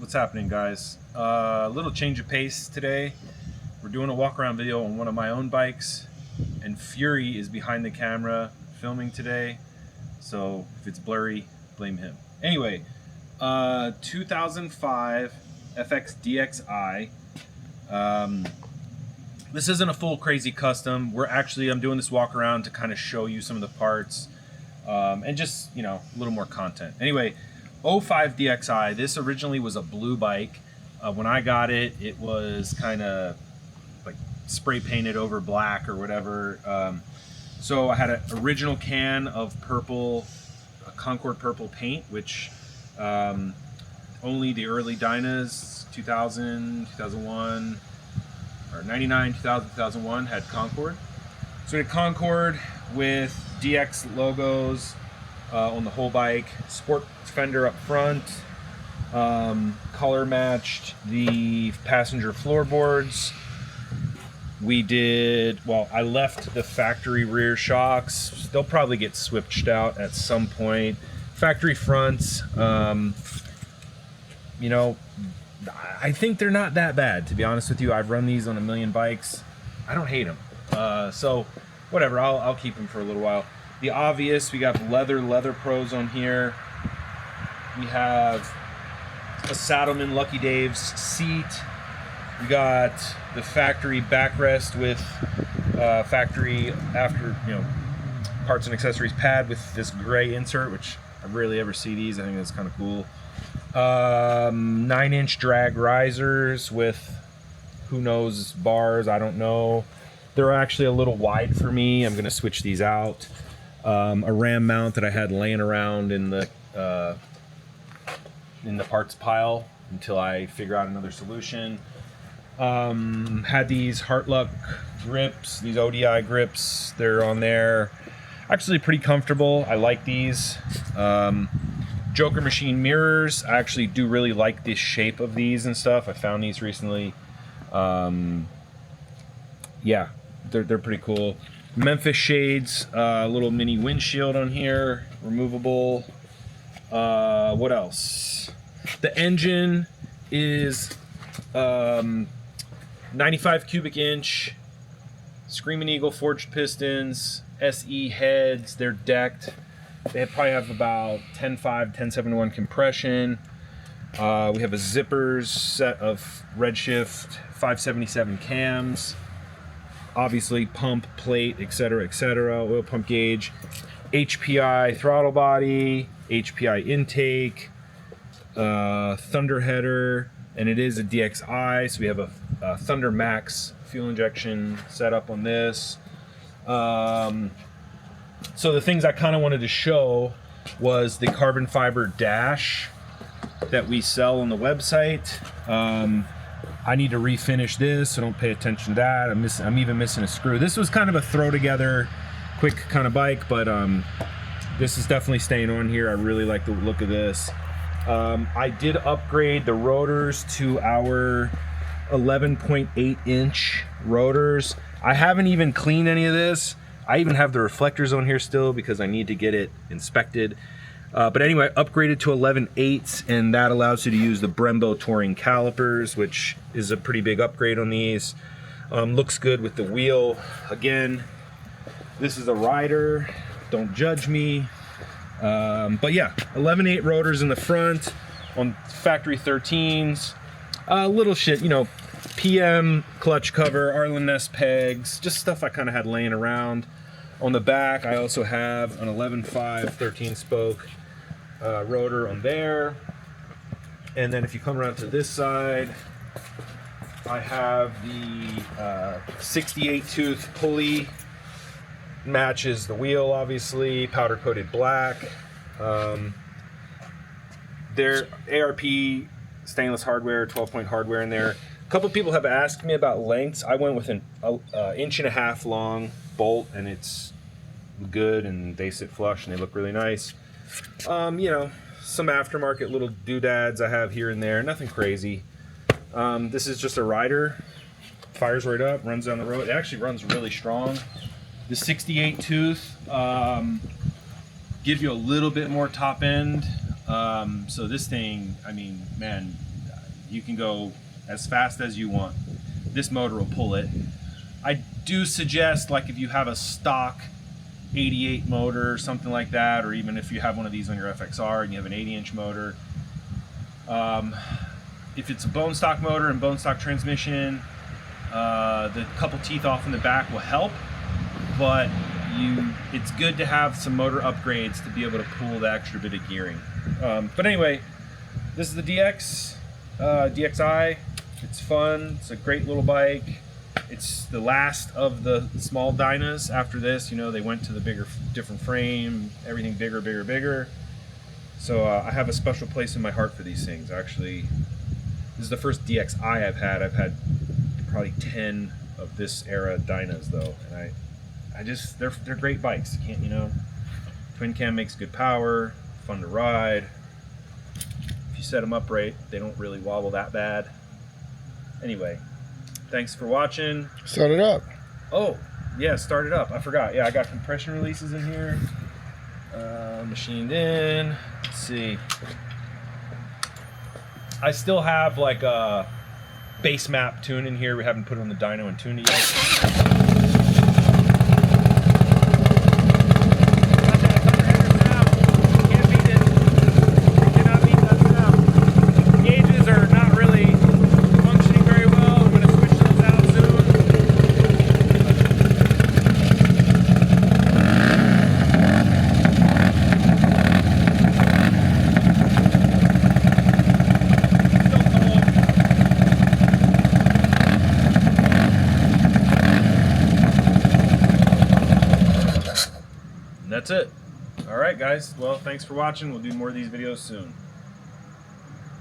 What's happening, guys? A little change of pace today. We're doing a walk around video on one of my own bikes, and Fury is behind the camera filming today, so if it's blurry, blame him. Anyway, 2005 FXDXI. This isn't a full crazy custom. I'm doing this walk around to kind of show you some of the parts and just, you know, a little more content. Anyway, 05 DXI. This originally was a blue bike. When I got it, it was kind of like spray painted over black or whatever. So I had an original can of purple, Concord purple paint, which only the early Dynas, 2000, 2001, or 99, 2000, 2001 had Concord. So we had Concord with DX logos on the whole bike, sport fender up front, color matched the passenger floorboards. We did, well, I left the factory rear shocks. They'll probably get switched out at some point. Factory fronts, you know, I think they're not that bad, to be honest with you. I've run these on a million bikes. I don't hate them. So whatever, I'll keep them for a little while. The obvious, we got leather pros on here. We have a Saddlemen Lucky Daves seat. We got the factory backrest with factory parts and accessories pad with this gray insert, which I rarely ever see these. I think that's kind of cool. 9-inch drag risers with who knows bars, I don't know. They're actually a little wide for me. I'm gonna switch these out. A ram mount that I had laying around in the parts pile until I figure out another solution. Had these Heartluck grips, these ODI grips. They're on there. Actually pretty comfortable. I like these. Joker machine mirrors. I actually do really like the shape of these and stuff. I found these recently. Yeah, they're pretty cool. Memphis shades, little mini windshield on here, removable. What else? The engine is 95 cubic inch, Screaming Eagle forged pistons, SE heads. They're decked. They probably have about 10.5, 10.7:1 compression. We have a zippers set of Redshift 577 cams. Obviously pump, plate, etc., oil pump gauge, HPI throttle body, HPI intake, Thunder header, and it is a DXI, so we have a Thunder Max fuel injection setup on this. So the things I kind of wanted to show was the carbon fiber dash that we sell on the website. I need to refinish this, so don't pay attention to that. I'm even missing a screw. This was kind of a throw together, quick kind of bike, but this is definitely staying on here. I really like the look of this. I did upgrade the rotors to our 11.8 inch rotors. I haven't even cleaned any of this. I even have the reflectors on here still because I need to get it inspected. But anyway, upgraded to 11/8, and that allows you to use the Brembo Touring calipers, which is a pretty big upgrade on these. Looks good with the wheel. Again, this is a rider, don't judge me. But yeah, 11/8 rotors in the front on factory 13s. Little shit, you know, PM clutch cover, Arlen Ness pegs, just stuff I kind of had laying around. On the back, I also have an 11.5 13 spoke rotor on there. And then if you come around to this side, I have the 68 tooth pulley. Matches the wheel, obviously, powder coated black. They're ARP stainless hardware, 12-point hardware in there. A couple people have asked me about lengths. I went with an 1.5 long bolt, and it's good, and they sit flush and they look really nice. You know, some aftermarket little doodads I have here and there, nothing crazy. This is just a rider, fires right up, runs down the road. It actually runs really strong. The 68 tooth gives you a little bit more top end. So this thing, I mean, man, You can go as fast as you want. This motor will pull it. I do suggest, like, if you have a stock 88 motor or something like that, or even if you have one of these on your FXR and you have an 80-inch motor, if it's a bone stock motor and bone stock transmission, the couple teeth off in the back will help, but it's good to have some motor upgrades to be able to pull the extra bit of gearing. But anyway, this is the DXI. It's fun. It's a great little bike. It's the last of the small Dynas. After this, you know, they went to the bigger, different frame, everything bigger, bigger, bigger. So I have a special place in my heart for these things. Actually, this is the first DXI I've had. I've had probably 10 of this era Dynas though, and they're great bikes. You can't, you know, twin cam makes good power, fun to ride. If you set them up right, they don't really wobble that bad. Anyway, thanks for watching. Start it up. Oh, yeah, start it up. I forgot. Yeah, I got compression releases in here. Machined in. Let's see. I still have like a base map tune in here. We haven't put it on the dyno and tuned it yet. That's it. All right, guys. Well, thanks for watching. We'll do more of these videos soon.